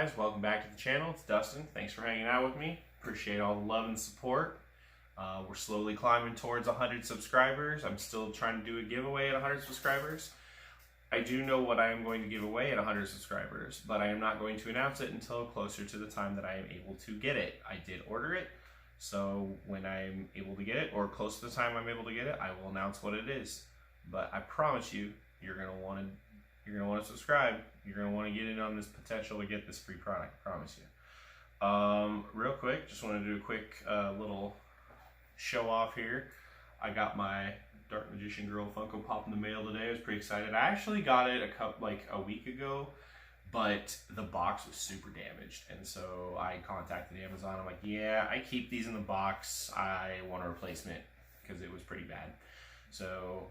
guys? Welcome back to the channel. It's Dustin. Thanks for hanging out with me. Appreciate all the love and support. We're slowly climbing towards 100 subscribers. I'm still trying to do a giveaway at 100 subscribers. I do know what I am going to give away at 100 subscribers, but I am not going to announce it until closer to the time that I am able to get it. I did order it, so when I'm able to get it, or close to the time I'm able to get it, I will announce what it is. But I promise you, you're gonna want to subscribe. You're gonna want to get in on this potential to get this free product. I promise you. Real quick, just want to do a quick little show off here. I got my Dark Magician Girl Funko Pop in the mail today. I was pretty excited. I actually got it a week ago, but the box was super damaged, and so I contacted Amazon. I'm like, yeah, I keep these in the box. I want a replacement because it was pretty bad. So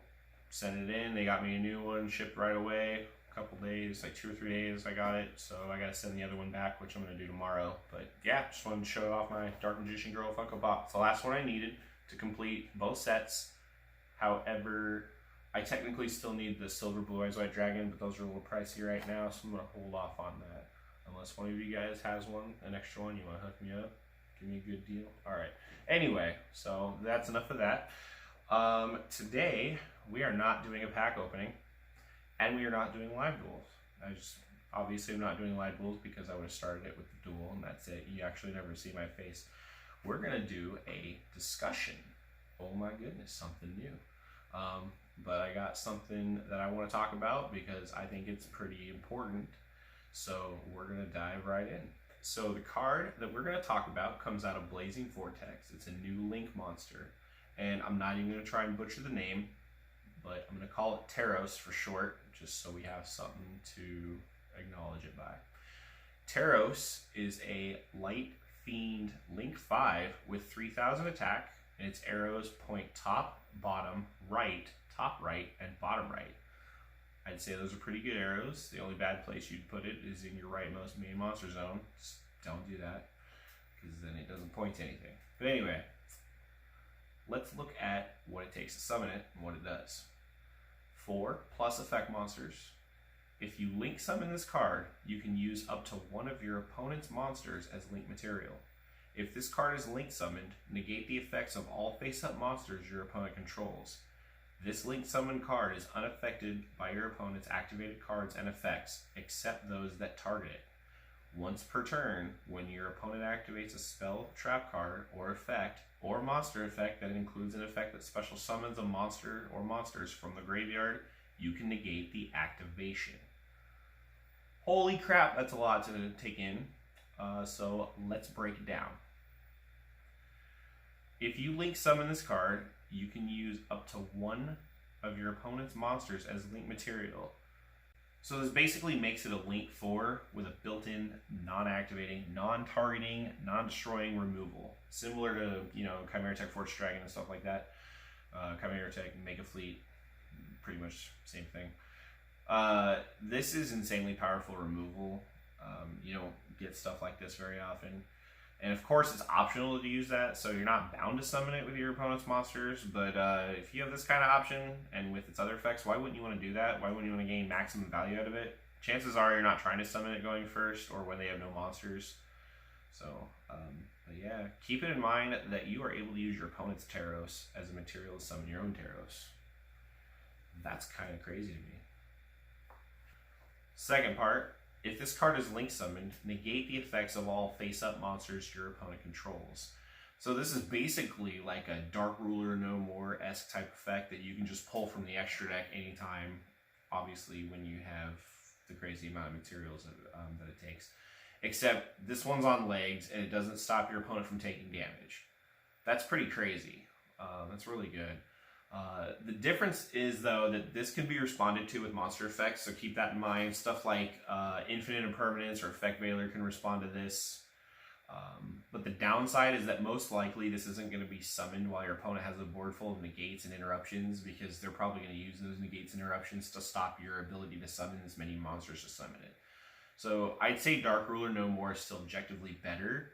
sent it in. They got me a new one, shipped right away. A couple days, like 2 or 3 days, I got it. So I gotta send the other one back, which I'm gonna do tomorrow. But yeah, just wanted to show off my Dark Magician Girl Funko Pop. It's the last one I needed to complete both sets. However, I technically still need the Silver Blue Eyes White Dragon, but those are a little pricey right now, so I'm gonna hold off on that. Unless one of you guys has one, an extra one, you wanna hook me up, give me a good deal. All right. Anyway, so that's enough of that. Today we are not doing a pack opening, and we are not doing live duels. Obviously I'm not doing live duels because I would have started it with the duel, and that's it. You actually never see my face. We're gonna do a discussion. Oh my goodness, something new. But I got something that I want to talk about because I think it's pretty important. So we're gonna dive right in. So the card that we're gonna talk about comes out of Blazing Vortex. It's a new Link monster, and I'm not even gonna try and butcher the name, but I'm gonna call it Teros for short, just so we have something to acknowledge it by. Teros is a light fiend Link-5 with 3000 attack, and its arrows point top, bottom, right, top right, and bottom right. I'd say those are pretty good arrows. The only bad place you'd put it is in your rightmost main monster zone. Just don't do that, because then it doesn't point to anything. But anyway, let's look at what it takes to summon it and what it does. 4+ effect monsters. If you link summon this card, you can use up to one of your opponent's monsters as link material. If this card is link summoned, negate the effects of all face-up monsters your opponent controls. This link summon card is unaffected by your opponent's activated cards and effects, except those that target it. Once per turn, when your opponent activates a spell, trap card, or effect, or monster effect that includes an effect that special summons a monster or monsters from the graveyard, you can negate the activation. Holy crap, that's a lot to take in. So let's break it down. If you link summon this card, you can use up to one of your opponent's monsters as link material. So this basically makes it a Link 4 with a built-in, non-activating, non-targeting, non-destroying removal. Similar to, Chimera Tech Force Dragon and stuff like that. Chimera Tech, Mega Fleet, pretty much same thing. This is insanely powerful removal. You don't get stuff like this very often. And of course it's optional to use that, so you're not bound to summon it with your opponent's monsters, but if you have this kind of option, and with its other effects, why wouldn't you want to do that? Why wouldn't you want to gain maximum value out of it? Chances are you're not trying to summon it going first, or when they have no monsters. So, but yeah, keep it in mind that you are able to use your opponent's Teros as a material to summon your own Teros. That's kind of crazy to me. Second part. If this card is link summoned, negate the effects of all face-up monsters your opponent controls. So this is basically like a Dark Ruler No More-esque type effect that you can just pull from the extra deck anytime, obviously when you have the crazy amount of materials that it takes. Except this one's on legs and it doesn't stop your opponent from taking damage. That's pretty crazy. That's really good. The difference is, though, that this can be responded to with monster effects, so keep that in mind. Stuff like Infinite Impermanence or Effect Veiler can respond to this. But the downside is that most likely this isn't going to be summoned while your opponent has a board full of negates and interruptions, because they're probably going to use those negates and interruptions to stop your ability to summon as many monsters to summon it. So I'd say Dark Ruler No More is still objectively better,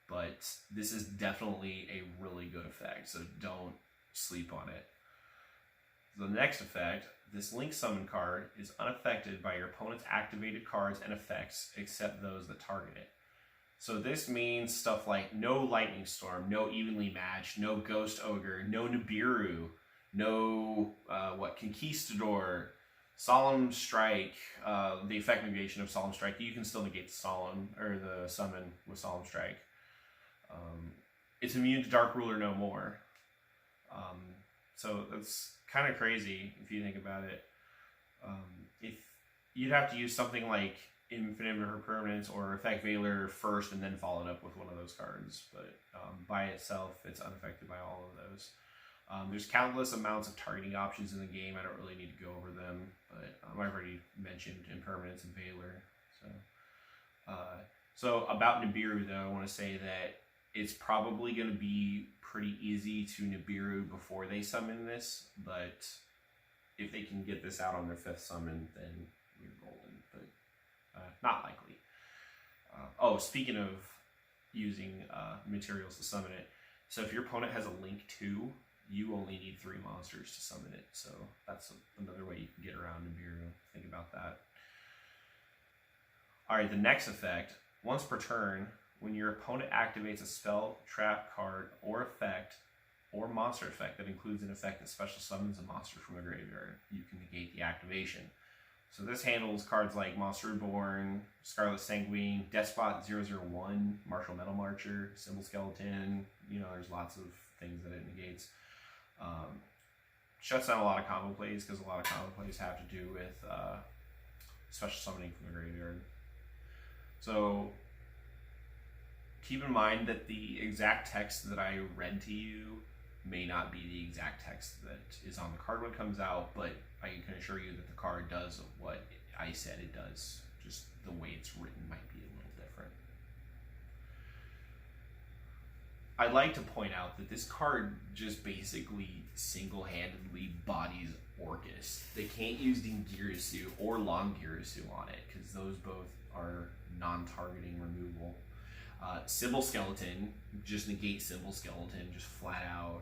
but this is definitely a really good effect, so don't sleep on it. The next effect, this Link Summon card is unaffected by your opponent's activated cards and effects except those that target it. So this means stuff like no Lightning Storm, no Evenly Matched, no Ghost Ogre, no Nibiru, no Conquistador, Solemn Strike, the effect negation of Solemn Strike. You can still negate the Solemn or the summon with Solemn Strike. It's immune to Dark Ruler no more. So that's kind of crazy if you think about it. If you'd have to use something like Infinite Permanence or Effect Veiler first and then follow it up with one of those cards, but by itself it's unaffected by all of those. There's countless amounts of targeting options in the game. I don't really need to go over them, but I've already mentioned Impermanence and Veiler. So about Nibiru though, I want to say that it's probably going to be pretty easy to Nibiru before they summon this, but if they can get this out on their 5th summon, then we're golden, but not likely. Oh, speaking of using materials to summon it, so if your opponent has a Link 2, you only need 3 monsters to summon it, so that's another way you can get around Nibiru. Think about that. Alright, the next effect, once per turn, when your opponent activates a spell, trap card, or effect, or monster effect that includes an effect that special summons a monster from a graveyard, you can negate the activation. So this handles cards like Monster Reborn, Scarlet Sanguine, Despot 001, Martial Metal Marcher, Symbol Skeleton. You know, there's lots of things that it negates. Shuts down a lot of combo plays because a lot of combo plays have to do with special summoning from the graveyard. So keep in mind that the exact text that I read to you may not be the exact text that is on the card when it comes out, but I can assure you that the card does what I said it does. Just the way it's written might be a little different. I'd like to point out that this card just basically single-handedly bodies Orcus. They can't use Dingirisu or Longirisu on it because those both are non-targeting removal. Symbol Skeleton, just negate Symbol Skeleton, just flat out.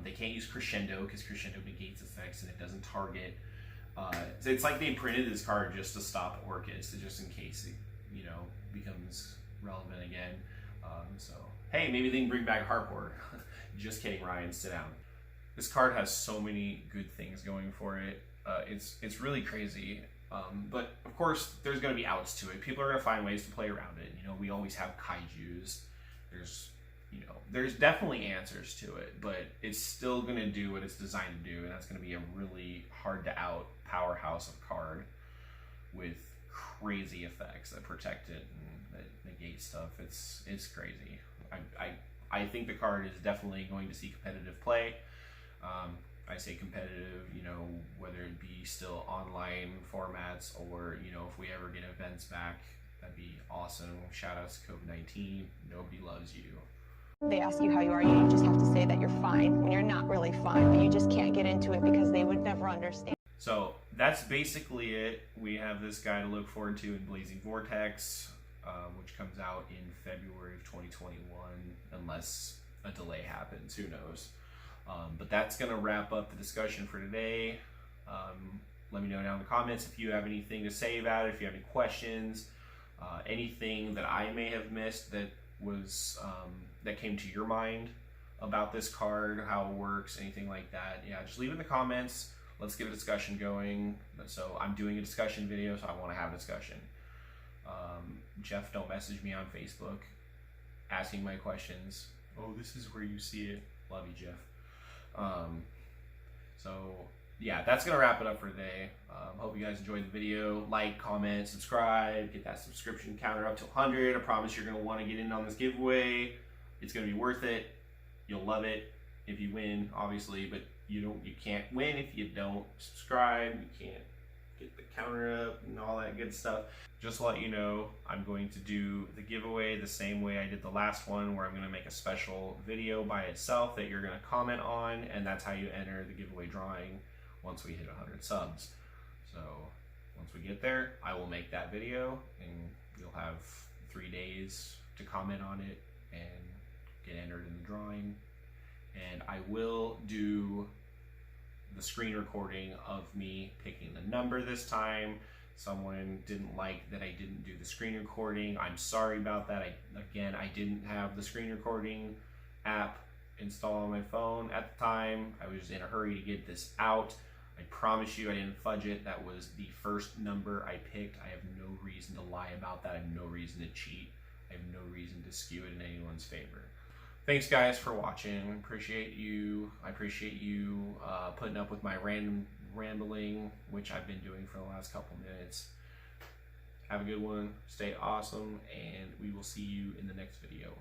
They can't use Crescendo because Crescendo negates effects and it doesn't target. So it's like they printed this card just to stop Orcus, just in case it, you know, becomes relevant again. So hey, maybe they can bring back Harport. Just kidding, Ryan, sit down. This card has so many good things going for it. It's really crazy. But of course, there's going to be outs to it. People are going to find ways to play around it. You know, we always have kaijus. There's definitely answers to it, but it's still going to do what it's designed to do, and that's going to be a really hard to out powerhouse of card with crazy effects that protect it and that negate stuff. It's crazy. I think the card is definitely going to see competitive play. I say competitive, you know, whether it be still online formats or, you know, if we ever get events back, that'd be awesome. Shout out to COVID-19. Nobody loves you. They ask you how you are, you just have to say that you're fine when you're not really fine, but you just can't get into it because they would never understand. So that's basically it. We have this guy to look forward to in Blazing Vortex, which comes out in February of 2021, unless a delay happens, who knows. But that's going to wrap up the discussion for today. Let me know down in the comments if you have anything to say about it, if you have any questions, anything that I may have missed that was that came to your mind about this card, how it works, anything like that. Yeah, just leave it in the comments. Let's get a discussion going. So I'm doing a discussion video, so I want to have a discussion. Jeff, don't message me on Facebook asking my questions. Oh, this is where you see it. Love you, Jeff. So yeah, that's gonna wrap it up for today. Hope you guys enjoyed the video. Like, comment, subscribe, get that subscription counter up to 100. I promise you're gonna want to get in on this giveaway. It's gonna be worth it. You'll love it if you win, obviously, but you can't win if you don't subscribe. You can't get the counter up and all that good stuff. Just to let you know, I'm going to do the giveaway the same way I did the last one, where I'm going to make a special video by itself that you're going to comment on, and that's how you enter the giveaway drawing once we hit 100 subs. So once we get there, I will make that video, and you'll have 3 days to comment on it and get entered in the drawing. And I will do the screen recording of me picking the number this time. Someone didn't like that I didn't do the screen recording. I'm sorry about that. I didn't have the screen recording app installed on my phone at the time. I was in a hurry to get this out. I promise you I didn't fudge it. That was the first number I picked. I have no reason to lie about that. I have no reason to cheat. I have no reason to skew it in anyone's favor. Thanks guys for watching. I appreciate you putting up with my random rambling, which I've been doing for the last couple minutes. Have a good one, stay awesome, and we will see you in the next video.